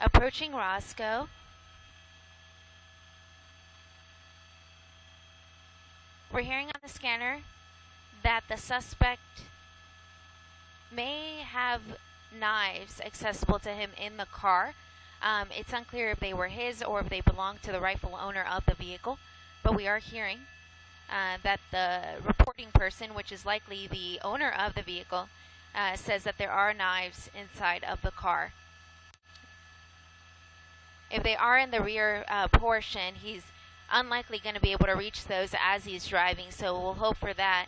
approaching Roscoe. We're hearing on the scanner that the suspect may have knives accessible to him in the car. It's unclear if they were his or if they belong to the rightful owner of the vehicle, but we are hearing that the reporting person, which is likely the owner of the vehicle, says that there are knives inside of the car. If they are in the rear portion, he's unlikely going to be able to reach those as he's driving, so we'll hope for that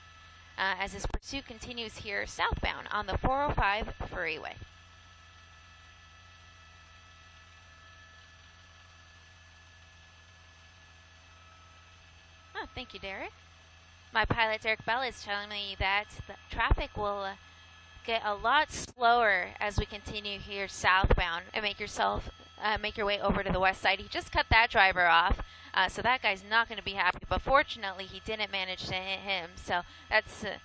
as his pursuit continues here southbound on the 405 freeway. Oh, thank you, Derek. My pilot, Derek Bell, is telling me that the traffic will get a lot slower as we continue here southbound and make your way over to the west side. He just cut that driver off, so that guy's not going to be happy, but fortunately he didn't manage to hit him, so that's if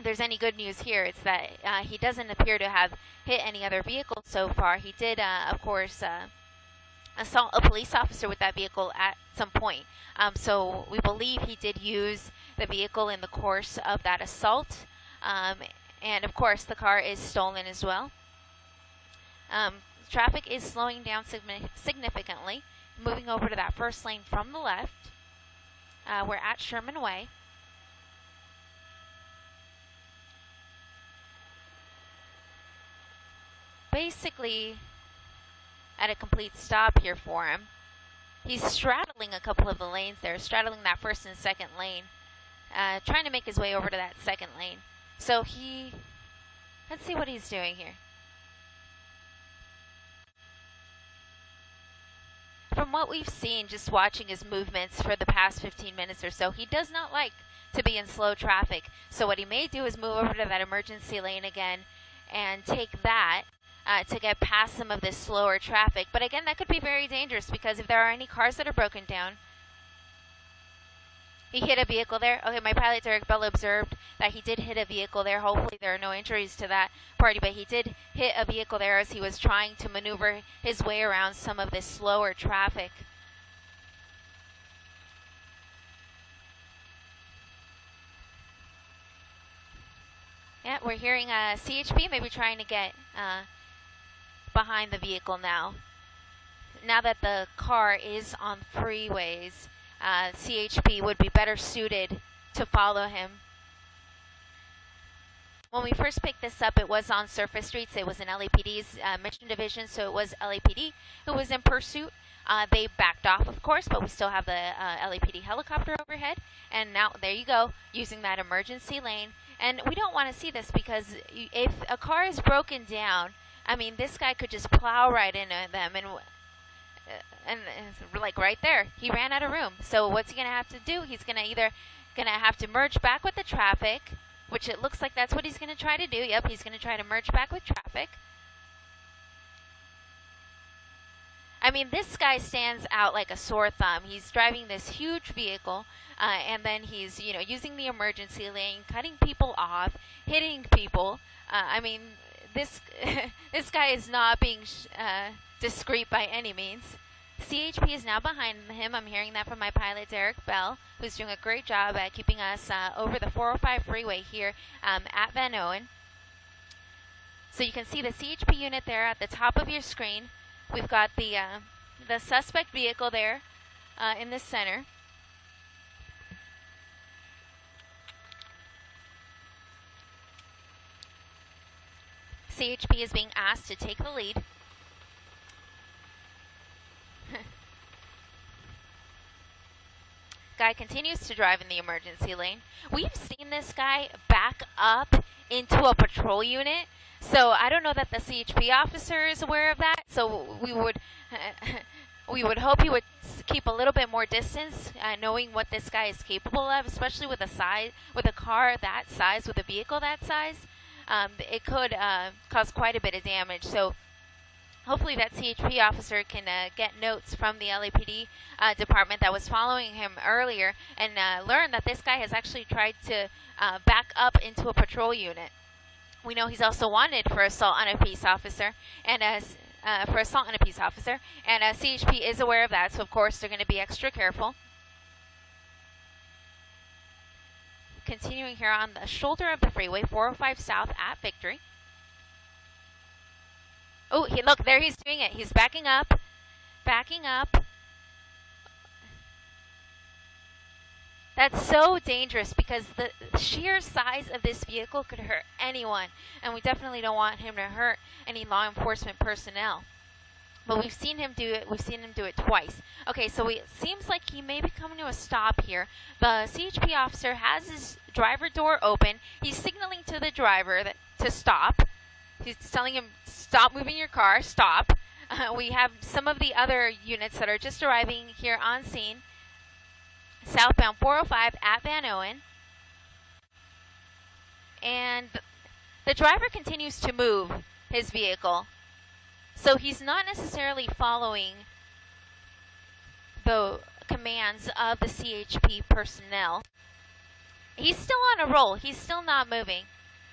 there's any good news here, it's that he doesn't appear to have hit any other vehicle so far. He did, of course, assault a police officer with that vehicle at some point, so we believe he did use the vehicle in the course of that assault, and of course the car is stolen as well. Traffic is slowing down significantly, moving over to that first lane from the left. We're at Sherman Way. Basically at a complete stop here for him. He's straddling a couple of the lanes there, straddling that first and second lane, trying to make his way over to that second lane. So let's see what he's doing here. From what we've seen, just watching his movements for the past 15 minutes or so, he does not like to be in slow traffic. So what he may do is move over to that emergency lane again and take that to get past some of this slower traffic. But again, that could be very dangerous because if there are any cars that are broken down, he hit a vehicle there. Okay, my pilot, Derek Bell, observed that he did hit a vehicle there. Hopefully there are no injuries to that party, but he did hit a vehicle there as he was trying to maneuver his way around some of this slower traffic. Yeah, we're hearing CHP maybe trying to get behind the vehicle now. Now that the car is on freeways, CHP would be better suited to follow him. When we first picked this up, it was on surface streets. It was in LAPD's mission division, so it was LAPD who was in pursuit. They backed off, of course, but we still have the LAPD helicopter overhead. And now, there you go, using that emergency lane. And we don't want to see this because if a car is broken down, I mean, this guy could just plow right into them and like right there, he ran out of room. So what's he going to have to do? He's going to either have to merge back with the traffic, which it looks like that's what he's going to try to do. Yep, he's going to try to merge back with traffic. I mean, this guy stands out like a sore thumb. He's driving this huge vehicle, and then he's, using the emergency lane, cutting people off, hitting people. I mean, this guy is not being discreet by any means. CHP is now behind him. I'm hearing that from my pilot, Derek Bell, who's doing a great job at keeping us over the 405 freeway here at Van Owen. So you can see the CHP unit there at the top of your screen. We've got the suspect vehicle there in the center. CHP is being asked to take the lead. Guy continues to drive in the emergency lane. We've seen this guy back up into a patrol unit, so I don't know that the CHP officer is aware of that. So we would hope he would keep a little bit more distance, knowing what this guy is capable of, especially with a car that size, with a vehicle that size. It could cause quite a bit of damage. So hopefully that CHP officer can get notes from the LAPD department that was following him earlier and learn that this guy has actually tried to back up into a patrol unit. We know he's also wanted for assault on a peace officer, and for assault on a peace officer, and CHP is aware of that, so of course they're going to be extra careful. Continuing here on the shoulder of the freeway, 405 South at Victory. Oh, look, there he's doing it. He's backing up, backing up. That's so dangerous because the sheer size of this vehicle could hurt anyone, and we definitely don't want him to hurt any law enforcement personnel. But we've seen him do it. We've seen him do it twice. Okay, so it seems like he may be coming to a stop here. The CHP officer has his driver door open. He's signaling to the driver to stop. He's telling him, stop moving your car, stop. We have some of the other units that are just arriving here on scene. Southbound 405 at Van Owen. And the driver continues to move his vehicle. So he's not necessarily following the commands of the CHP personnel. He's still on a roll. He's still not moving.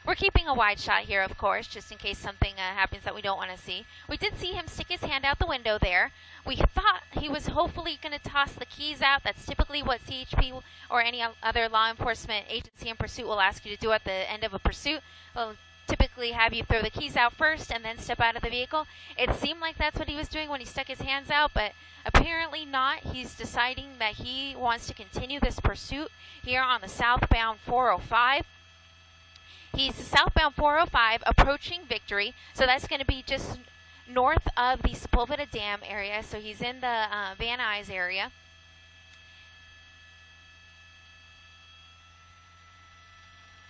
We're keeping a wide shot here, of course, just in case something happens that we don't want to see. We did see him stick his hand out the window there. We thought he was hopefully going to toss the keys out. That's typically what CHP or any other law enforcement agency in pursuit will ask you to do at the end of a pursuit. They'll typically have you throw the keys out first and then step out of the vehicle. It seemed like that's what he was doing when he stuck his hands out, but apparently not. He's deciding that he wants to continue this pursuit here on the southbound 405. He's southbound 405 approaching Victory, so that's going to be just north of the Sepulveda Dam area, so he's in the Van Nuys area.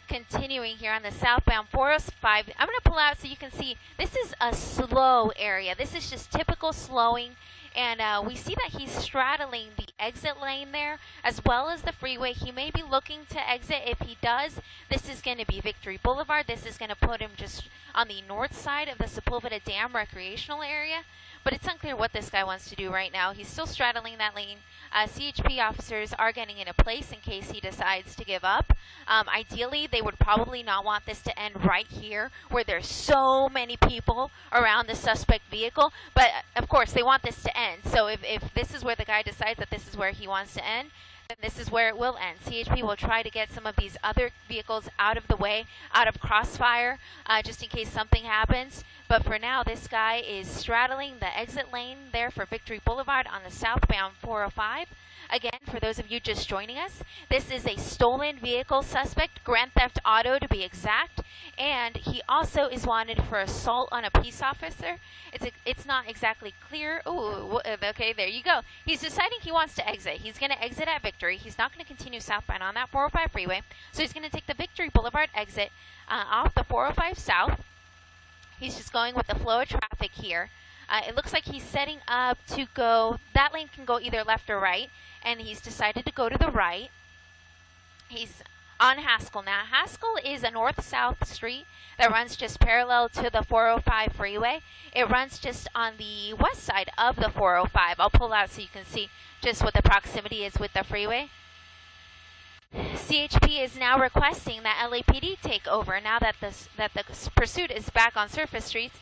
Continuing here on the southbound 405, I'm going to pull out so you can see this is a slow area. This is just typical slowing, and we see that he's straddling the exit lane there as well as the freeway. He may be looking to exit. If he does, this is going to be Victory Boulevard. This is going to put him just on the north side of the Sepulveda Dam recreational area, but it's unclear what this guy wants to do right now. He's still straddling that lane. CHP officers are getting into place in case he decides to give up. Ideally, they would probably not want this to end right here where there's so many people around the suspect vehicle, but of course they want this to end. So if this is where the guy decides that this is where he wants to end, then this is where it will end. CHP will try to get some of these other vehicles out of the way, out of crossfire, just in case something happens. But for now, this guy is straddling the exit lane there for Victory Boulevard on the southbound 405. Again, for those of you just joining us, this is a stolen vehicle suspect, Grand Theft Auto to be exact, and he also is wanted for assault on a peace officer. It's not exactly clear. Ooh, okay, there you go. He's deciding he wants to exit. He's going to exit at Victory. He's not going to continue southbound on that 405 freeway, so he's going to take the Victory Boulevard exit off the 405 south. He's just going with the flow of traffic here. It looks like he's setting up to go, that lane can go either left or right, and he's decided to go to the right. He's on Haskell now. Haskell is a north-south street that runs just parallel to the 405 freeway. It runs just on the west side of the 405. I'll pull out so you can see just what the proximity is with the freeway. CHP is now requesting that LAPD take over now that the pursuit is back on surface streets.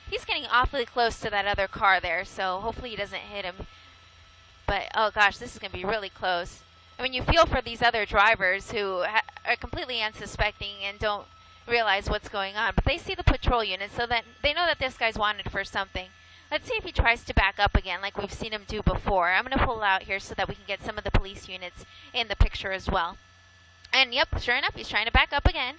He's getting awfully close to that other car there, so hopefully he doesn't hit him. But, oh gosh, this is going to be really close. I mean, you feel for these other drivers who are completely unsuspecting and don't realize what's going on. But they see the patrol unit, so that they know that this guy's wanted for something. Let's see if he tries to back up again like we've seen him do before. I'm going to pull out here so that we can get some of the police units in the picture as well. And, yep, sure enough, he's trying to back up again.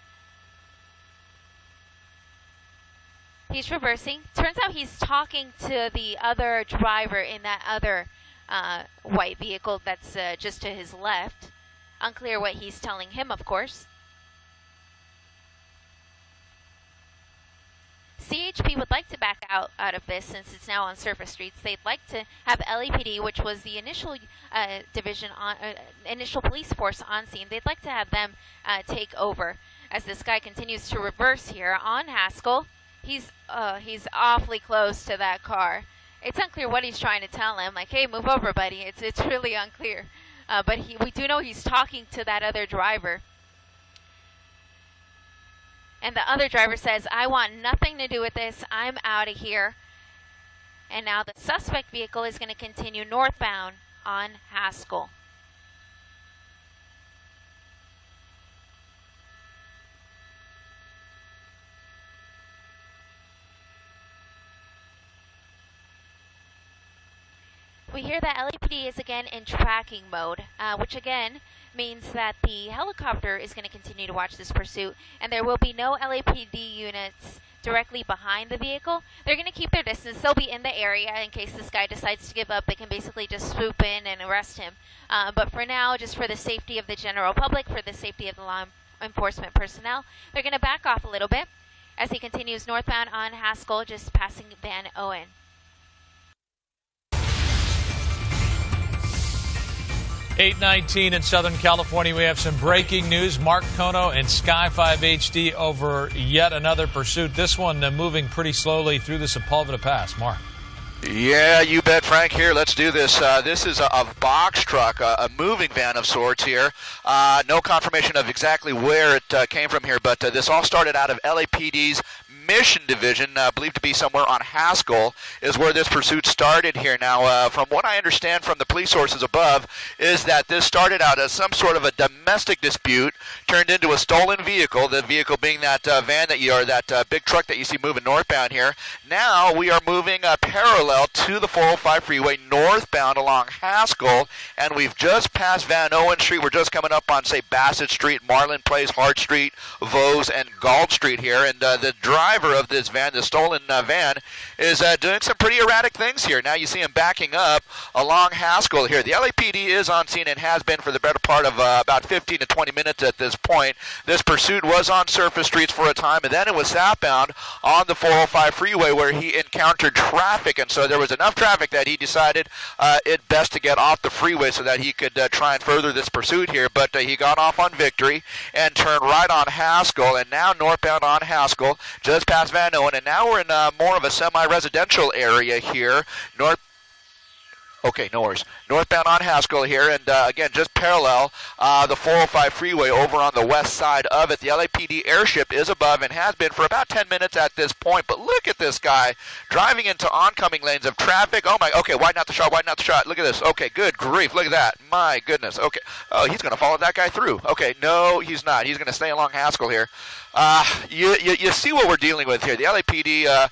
He's reversing. Turns out he's talking to the other driver in that other white vehicle that's just to his left. Unclear what he's telling him, of course. CHP would like to back out of this since it's now on surface streets. They'd like to have LAPD, which was the initial division on initial police force on scene. They'd like to have them take over as this guy continues to reverse here on Haskell. He's awfully close to that car. It's unclear what he's trying to tell him. Like, hey, move over, buddy. It's really unclear. But we do know he's talking to that other driver. And the other driver says, I want nothing to do with this. I'm out of here. And now the suspect vehicle is going to continue northbound on Haskell. We hear that LAPD is again in tracking mode, which again means that the helicopter is going to continue to watch this pursuit, and there will be no LAPD units directly behind the vehicle. They're going to keep their distance. They'll be in the area in case this guy decides to give up. They can basically just swoop in and arrest him. But for now, just for the safety of the general public, for the safety of the law enforcement personnel, they're going to back off a little bit as he continues northbound on Haskell, just passing Van Owen. 8:19 in Southern California. We have some breaking news. Mark Kono and Sky 5 HD over yet another pursuit. This one moving pretty slowly through the Sepulveda Pass. Mark. Yeah, you bet, Frank. Here, let's do this. This is a box truck, a moving van of sorts here. No confirmation of exactly where it came from here, but this all started out of LAPD's Mission Division, believed to be somewhere on Haskell, is where this pursuit started here. Now, from what I understand from the police sources above, is that this started out as some sort of a domestic dispute, turned into a stolen vehicle, the vehicle being that van that that big truck that you see moving northbound here. Now, we are moving parallel to the 405 freeway northbound along Haskell, and we've just passed Van Owen Street. We're just coming up on, say, Bassett Street, Marlin Place, Hart Street, Vose, and Galt Street here, and the driver of this van, the stolen van, is doing some pretty erratic things here. Now you see him backing up along Haskell here. The LAPD is on scene and has been for the better part of about 15 to 20 minutes at this point. This pursuit was on surface streets for a time, and then it was southbound on the 405 freeway where he encountered traffic, and so there was enough traffic that he decided it best to get off the freeway so that he could try and further this pursuit here, but he got off on Victory and turned right on Haskell, and now northbound on Haskell, just past Van Owen, and now we're in more of a semi-residential area here. Okay, no worries. Northbound on Haskell here, and again, just parallel the 405 freeway over on the west side of it. The LAPD airship is above and has been for about 10 minutes at this point, but look at this guy driving into oncoming lanes of traffic. Oh my, okay, widen out the shot, widen out the shot. Look at this. Okay, good grief, look at that. My goodness, okay. Oh, he's going to follow that guy through. Okay, no, he's not. He's going to stay along Haskell here. You see what we're dealing with here. The LAPD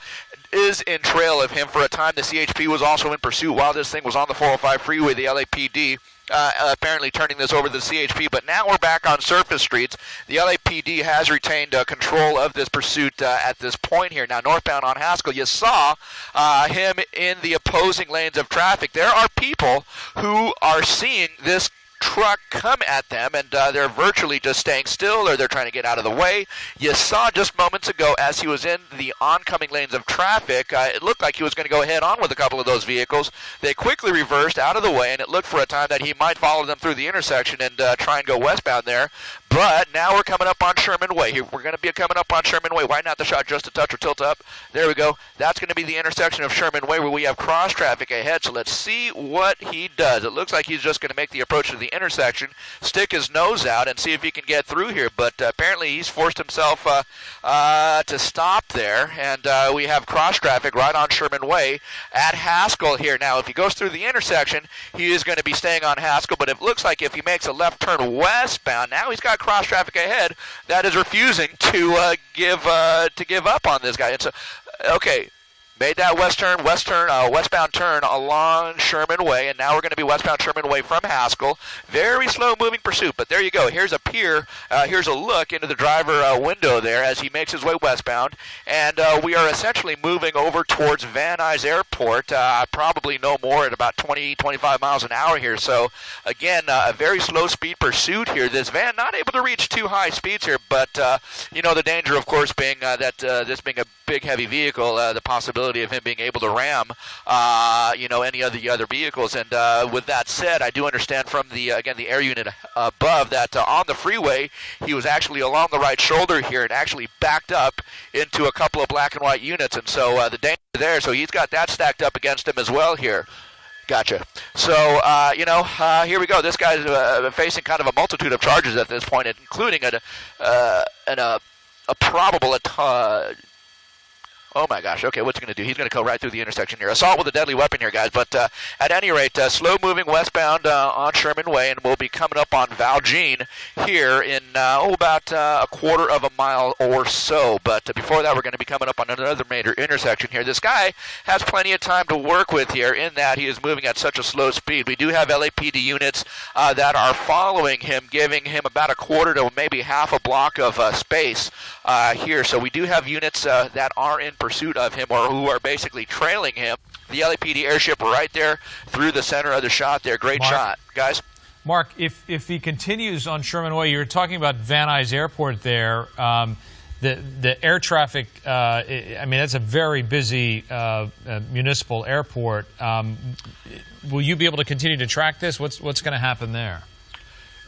is in trail of him for a time. The CHP was also in pursuit while this thing was on the 405 freeway. The LAPD apparently turning this over to the CHP, but now we're back on surface streets. The LAPD has retained control of this pursuit at this point here. Now, northbound on Haskell, you saw him in the opposing lanes of traffic. There are people who are seeing this truck come at them, and they're virtually just staying still, or they're trying to get out of the way. You saw just moments ago as he was in the oncoming lanes of traffic, it looked like he was going to go head on with a couple of those vehicles. They quickly reversed out of the way, and it looked for a time that he might follow them through the intersection and try and go westbound there. But now we're coming up on Sherman Way. We're going to be coming up on Sherman Way. Widen out the shot just a touch or tilt up. There we go. That's going to be the intersection of Sherman Way where we have cross traffic ahead. So let's see what he does. It looks like he's just going to make the approach to the intersection, stick his nose out, and see if he can get through here. But apparently he's forced himself to stop there. And we have cross traffic right on Sherman Way at Haskell here. Now, if he goes through the intersection, he is going to be staying on Haskell. But it looks like if he makes a left turn westbound, now he's got cross traffic ahead that is refusing to give up on this guy. It's okay. Made that westbound turn along Sherman Way, and now we're going to be westbound Sherman Way from Haskell. Very slow-moving pursuit, but there you go. Here's a peer. Here's a look into the driver window there as he makes his way westbound, and we are essentially moving over towards Van Nuys Airport, probably no more at about 20, 25 miles an hour here. So, again, a very slow-speed pursuit here. This van not able to reach too high speeds here, but, the danger, of course, being that this being a big, heavy vehicle, the possibility of him being able to ram, any of the other vehicles. And with that said, I do understand from the air unit above that on the freeway, he was actually along the right shoulder here and actually backed up into a couple of black and white units. And so the danger there, so he's got that stacked up against him as well here. Gotcha. So, here we go. This guy's facing kind of a multitude of charges at this point, including a probable Oh, my gosh. Okay, what's he going to do? He's going to go right through the intersection here. Assault with a deadly weapon here, guys. But at any rate, slow-moving westbound on Sherman Way, and we'll be coming up on Valjean here in about a quarter of a mile or so. But before that, we're going to be coming up on another major intersection here. This guy has plenty of time to work with here in that he is moving at such a slow speed. We do have LAPD units that are following him, giving him about a quarter to maybe half a block of space here. So we do have units that are in pursuit of him or who are basically trailing him. The LAPD airship right there through the center of the shot there. Great shot, guys. Mark, if he continues on Sherman Way, you're talking about Van Nuys Airport there. The air traffic, I mean, that's a very busy municipal airport. Will you be able to continue to track this? What's going to happen there?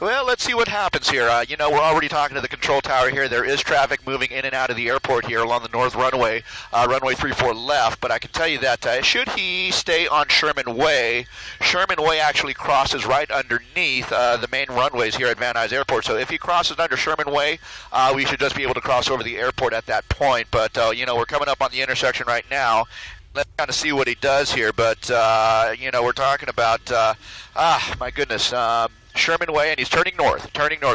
Well, let's see what happens here. We're already talking to the control tower here. There is traffic moving in and out of the airport here along the north runway, runway 34 left. But I can tell you that should he stay on Sherman Way actually crosses right underneath the main runways here at Van Nuys Airport. So if he crosses under Sherman Way, we should just be able to cross over the airport at that point. But, we're coming up on the intersection right now. Let's kind of see what he does here. But, we're talking about, my goodness, Sherman Way, and he's turning north.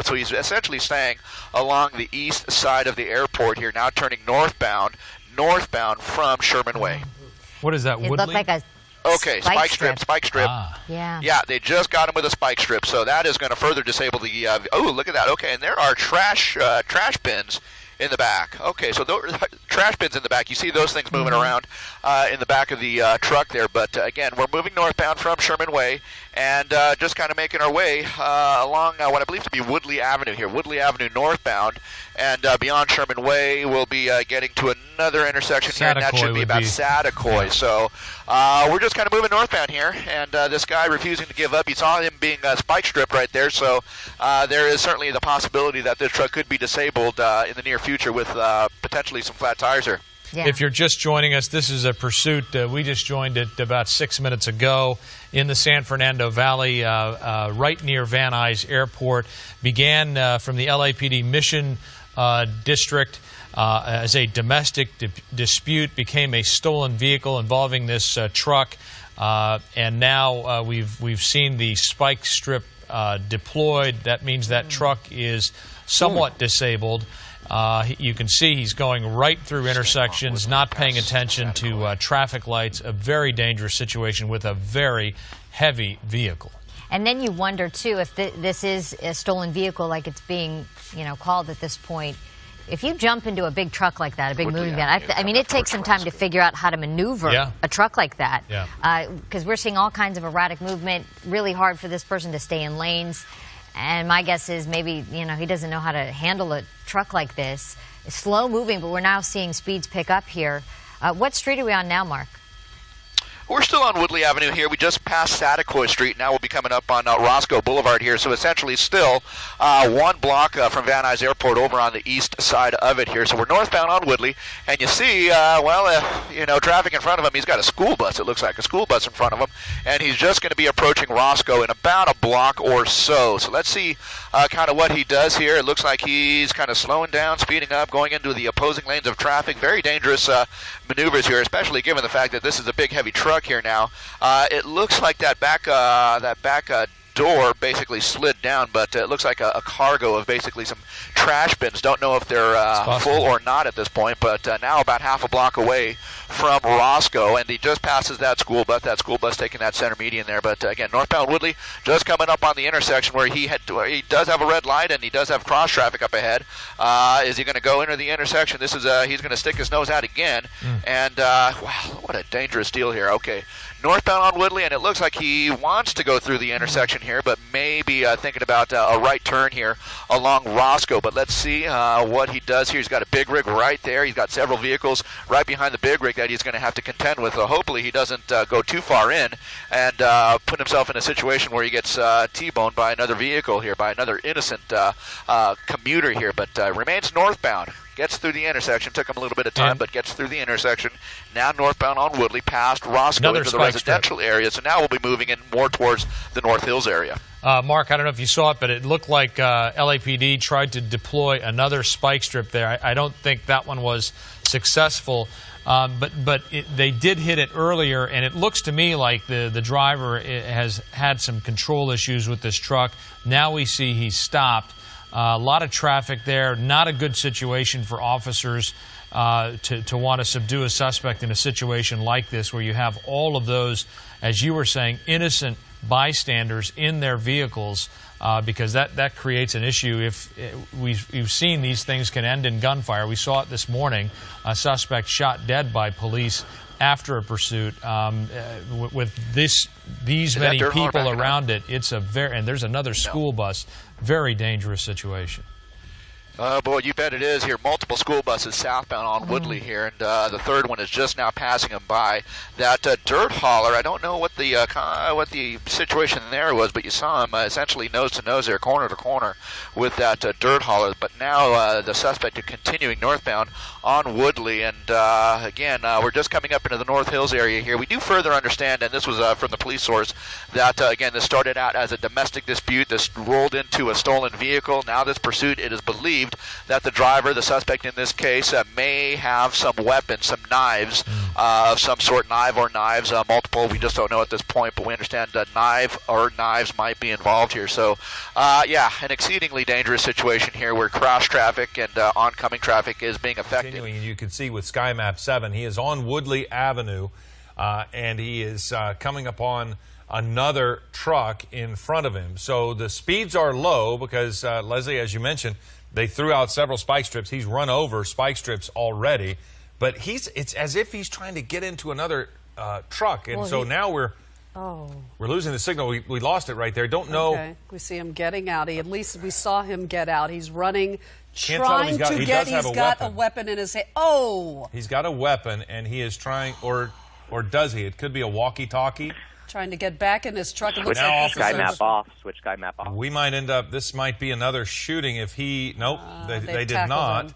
So he's essentially staying along the east side of the airport here, now turning northbound from Sherman Way. What is that, It Woodley? looked like a spike strip. Ah. Yeah. Yeah, they just got him with a spike strip, so that is going to further disable the, oh, look at that. Okay, and there are trash bins in the back. Okay, so those trash bins in the back. You see those things moving around in the back of the truck there. But again, we're moving northbound from Sherman Way and just kind of making our way along what I believe to be Woodley Avenue here. Woodley Avenue northbound. And beyond Sherman Way, we'll be getting to another intersection here, and that should be about Satakoy. Yeah. So we're just kind of moving northbound here, and this guy refusing to give up. You saw him being spike stripped right there, so there is certainly the possibility that this truck could be disabled in the near future with potentially some flat tires here. Yeah. If you're just joining us, this is a pursuit. We just joined it about 6 minutes ago in the San Fernando Valley, right near Van Nuys Airport. Began from the LAPD Mission District as a domestic dispute, became a stolen vehicle involving this truck, and now we've seen the spike strip deployed. That means that truck is somewhat disabled. You can see he's going right through intersections, not paying attention to traffic lights. A very dangerous situation with a very heavy vehicle. And then you wonder, too, if this is a stolen vehicle like it's being, called at this point. If you jump into a big truck like that, a big moving van, I mean, it takes some time to figure out how to maneuver a truck like that. Because we're seeing all kinds of erratic movement, really hard for this person to stay in lanes. And my guess is maybe, he doesn't know how to handle a truck like this. It's slow moving, but we're now seeing speeds pick up here. What street are we on now, Mark? We're still on Woodley Avenue here. We just passed Satakoy Street. Now we'll be coming up on Roscoe Boulevard here. So essentially still 1 block from Van Nuys Airport over on the east side of it here. So we're northbound on Woodley. And you see, traffic in front of him. He's got a school bus, it looks like, a school bus in front of him. And he's just going to be approaching Roscoe in about a block or so. So let's see kind of what he does here. It looks like he's kind of slowing down, speeding up, going into the opposing lanes of traffic. Very dangerous maneuvers here, especially given the fact that this is a big, heavy truck here now. It looks like that back door basically slid down, but it looks like a cargo of basically some trash bins. Don't know if they're full or not at this point, but now about half a block away from Roscoe, and he just passes that school bus taking that center median there. But again, northbound Woodley, just coming up on the intersection where he does have a red light and he does have cross traffic up ahead. Is he going to go into the intersection? This is he's going to stick his nose out again, and wow, what a dangerous deal here. Okay. Northbound on Woodley, and it looks like he wants to go through the intersection here, but maybe thinking about a right turn here along Roscoe. But let's see what he does here. He's got a big rig right there. He's got several vehicles right behind the big rig that he's going to have to contend with. So hopefully he doesn't go too far in and put himself in a situation where he gets T-boned by another vehicle here, by another innocent commuter here, but remains northbound. Gets through the intersection. Took him a little bit of time, but gets through the intersection. Now northbound on Woodley, past Roscoe into the residential area. So now we'll be moving in more towards the North Hills area. Mark, I don't know if you saw it, but it looked like LAPD tried to deploy another spike strip there. I don't think that one was successful. They did hit it earlier, and it looks to me like the driver has had some control issues with this truck. Now we see he's stopped. A lot of traffic there. Not a good situation for officers to want to subdue a suspect in a situation like this, where you have all of those, as you were saying, innocent bystanders in their vehicles, because that creates an issue. If we've seen these things can end in gunfire. We saw it this morning, a suspect shot dead by police after a pursuit. With these many people around it, it's and there's another school bus. Very dangerous situation. Boy, you bet it is here. Multiple school buses southbound on Woodley here, and the third one is just now passing them by. That dirt hauler, I don't know what the situation there was, but you saw him essentially nose to nose there, corner to corner with that dirt hauler. But now the suspect is continuing northbound on Woodley, and again, we're just coming up into the North Hills area here. We do further understand, and this was from the police source, that again, this started out as a domestic dispute. This rolled into a stolen vehicle. Now this pursuit, it is believed that the driver, the suspect in this case, may have some weapons, some knives of some sort, knives, multiple. We just don't know at this point, but we understand a knife or knives might be involved here. So, yeah, an exceedingly dangerous situation here where cross traffic and oncoming traffic is being affected. Continuing, you can see with Sky Map 7, he is on Woodley Avenue, and he is coming upon another truck in front of him. So the speeds are low because, Leslie, as you mentioned, they threw out several spike strips. He's run over spike strips already, but it's as if he's trying to get into another truck, and so now we're losing the signal. We lost it right there. Don't know. Okay. We see him getting out. At least we saw him get out. He's running, Can't tell him he's got a weapon in his hand. Oh! He's got a weapon, and he is trying, or does he? It could be a walkie-talkie. Trying to get back in his truck. Switch Sky Map off. Switch Sky Map off. We might end up, this might be another shooting if he, nope, they did not.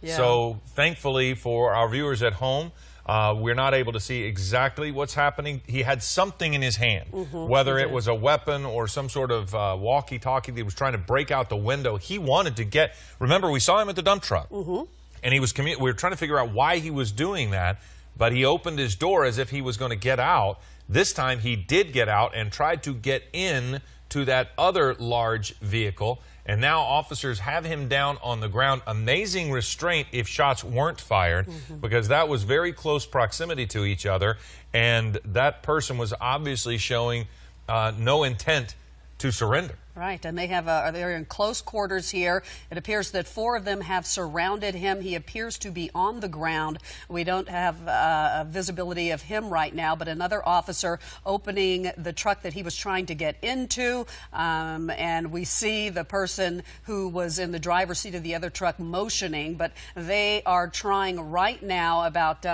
Yeah. So thankfully for our viewers at home, we're not able to see exactly what's happening. He had something in his hand, whether it was a weapon or some sort of walkie-talkie that he was trying to break out the window. He wanted to get, remember, we saw him at the dump truck, and he was we were trying to figure out why he was doing that, but he opened his door as if he was going to get out. This time he did get out and tried to get in to that other large vehicle, and now officers have him down on the ground. Amazing restraint if shots weren't fired, because that was very close proximity to each other, and that person was obviously showing no intent to surrender. Right, and they're in close quarters here. It appears that 4 of them have surrounded him. He appears to be on the ground. We don't have visibility of him right now, but another officer opening the truck that he was trying to get into, and we see the person who was in the driver's seat of the other truck motioning, but they are trying right now, about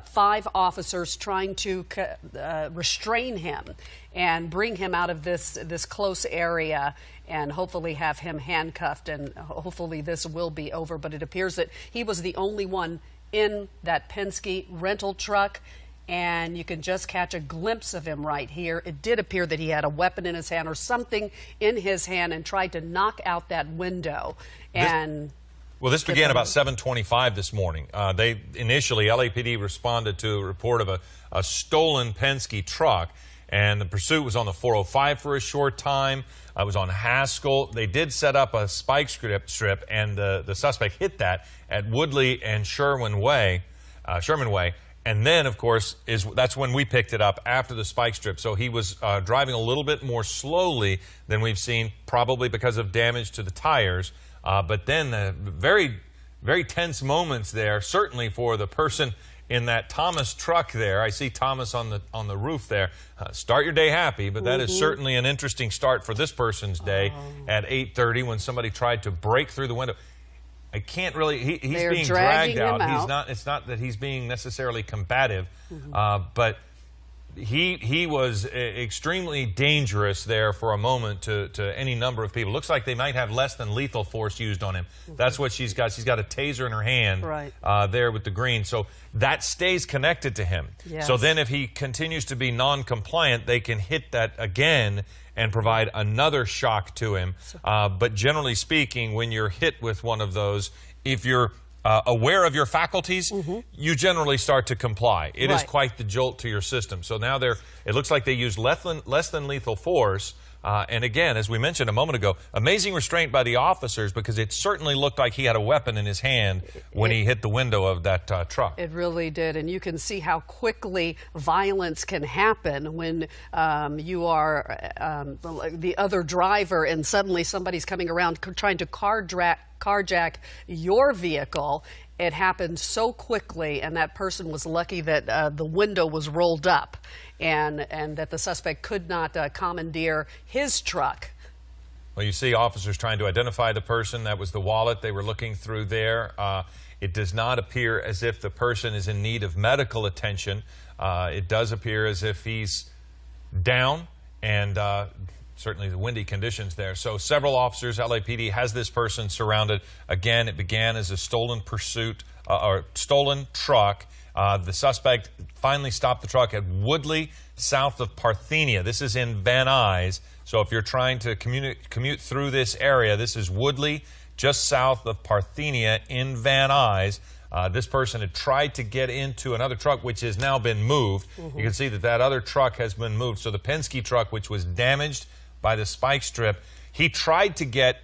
5 officers trying to restrain him and bring him out of this close area and hopefully have him handcuffed, and hopefully this will be over. But it appears that he was the only one in that Penske rental truck, and you can just catch a glimpse of him right here. It did appear that he had a weapon in his hand or something in his hand and tried to knock out that window. Well, this began about 7:25 this morning. LAPD responded to a report of a stolen Penske truck, and the pursuit was on the 405 for a short time. It was on Haskell. They did set up a spike strip, and the suspect hit that at Woodley and Sherman Way. And then, of course, that's when we picked it up, after the spike strip. So he was driving a little bit more slowly than we've seen, probably because of damage to the tires. But then the very, very tense moments there, certainly for the person in that Thomas truck there. I see Thomas on the roof there. Start your day happy, but that is certainly an interesting start for this person's day at 8:30 when somebody tried to break through the window. I can't really, he's being dragged out. It's not that he's being necessarily combative, but he was extremely dangerous there for a moment to any number of people. Looks like they might have less than lethal force used on him. That's what she's got. She's got a taser in her hand there with the green. So that stays connected to him. Yes. So then if he continues to be non-compliant, they can hit that again and provide another shock to him. But generally speaking, when you're hit with one of those, if you're aware of your faculties, you generally start to comply. It is quite the jolt to your system. So now it looks like they used less than lethal force. And again, as we mentioned a moment ago, amazing restraint by the officers, because it certainly looked like he had a weapon in his hand when he hit the window of that truck. It really did. And you can see how quickly violence can happen when you are the other driver and suddenly somebody's coming around trying to carjack your vehicle. It happened so quickly, and that person was lucky that the window was rolled up and that the suspect could not commandeer his truck. Well, you see officers trying to identify the person. That was the wallet they were looking through there. It does not appear as if the person is in need of medical attention. It does appear as if he's down, and certainly the windy conditions there. So several officers, LAPD has this person surrounded. Again, it began as a stolen pursuit, or stolen truck. The suspect finally stopped the truck at Woodley, south of Parthenia. This is in Van Nuys. So if you're trying to commute through this area, this is Woodley, just south of Parthenia in Van Nuys. This person had tried to get into another truck, which has now been moved. You can see that other truck has been moved. So the Penske truck, which was damaged by the spike strip, he tried to get,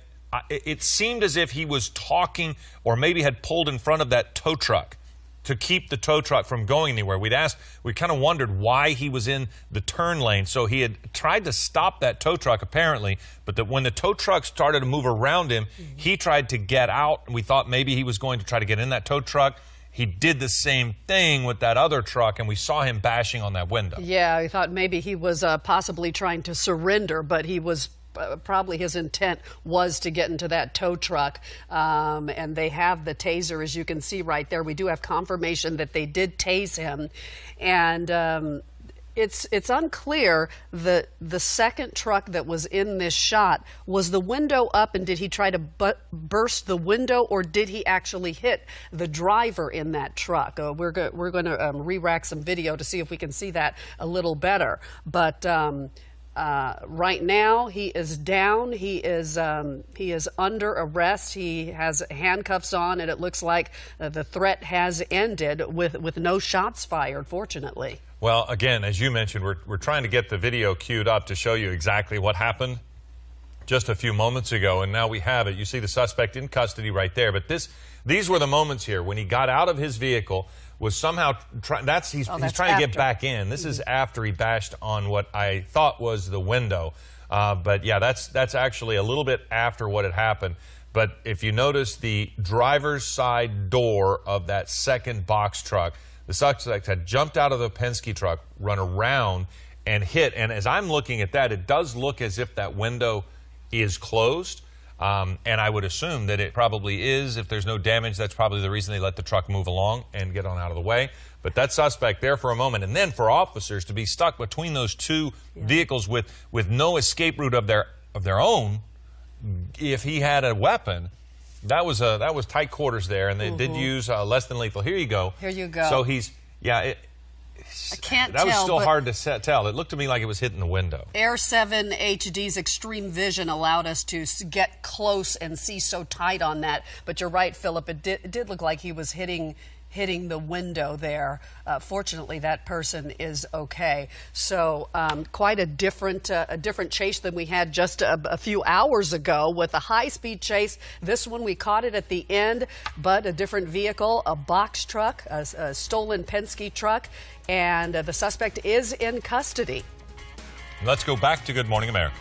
it seemed as if he was talking or maybe had pulled in front of that tow truck to keep the tow truck from going anywhere. We kind of wondered why he was in the turn lane. So he had tried to stop that tow truck apparently, but when the tow truck started to move around him, he tried to get out. We thought maybe he was going to try to get in that tow truck. He did the same thing with that other truck, and we saw him bashing on that window. Yeah, I thought maybe he was possibly trying to surrender, but he was probably his intent was to get into that tow truck. And they have the taser, as you can see right there. We do have confirmation that they did tase him. And it's unclear the second truck that was in this shot, was the window up and did he try to burst the window, or did he actually hit the driver in that truck? We're going to re-rack some video to see if we can see that a little better. But right now he is down. He is under arrest. He has handcuffs on, and it looks like the threat has ended with no shots fired, fortunately. Well, again, as you mentioned, we're trying to get the video queued up to show you exactly what happened just a few moments ago, and now we have it. You see the suspect in custody right there. But these were the moments here when he got out of his vehicle, was somehow he's trying to get back in. This is after he bashed on what I thought was the window. But yeah, that's actually a little bit after what had happened. But if you notice the driver's side door of that second box truck, the suspect had jumped out of the Penske truck, run around, and hit. And as I'm looking at that, it does look as if that window is closed. And I would assume that it probably is. If there's no damage, that's probably the reason they let the truck move along and get on out of the way. But that suspect there for a moment, and then for officers to be stuck between those two vehicles with no escape route of their own, if he had a weapon, that was tight quarters there, and they did use less than lethal. Here you go. Here you go. So I can't tell. That was still hard to tell. It looked to me like it was hitting the window. Air 7 HD's extreme vision allowed us to get close and see so tight on that. But you're right, Philip. It did look like he was hitting the window there. Fortunately, that person is okay. So quite a different chase than we had just a few hours ago with a high-speed chase. This one, we caught it at the end, but a different vehicle, a box truck, a stolen Penske truck, and the suspect is in custody. Let's go back to Good Morning America.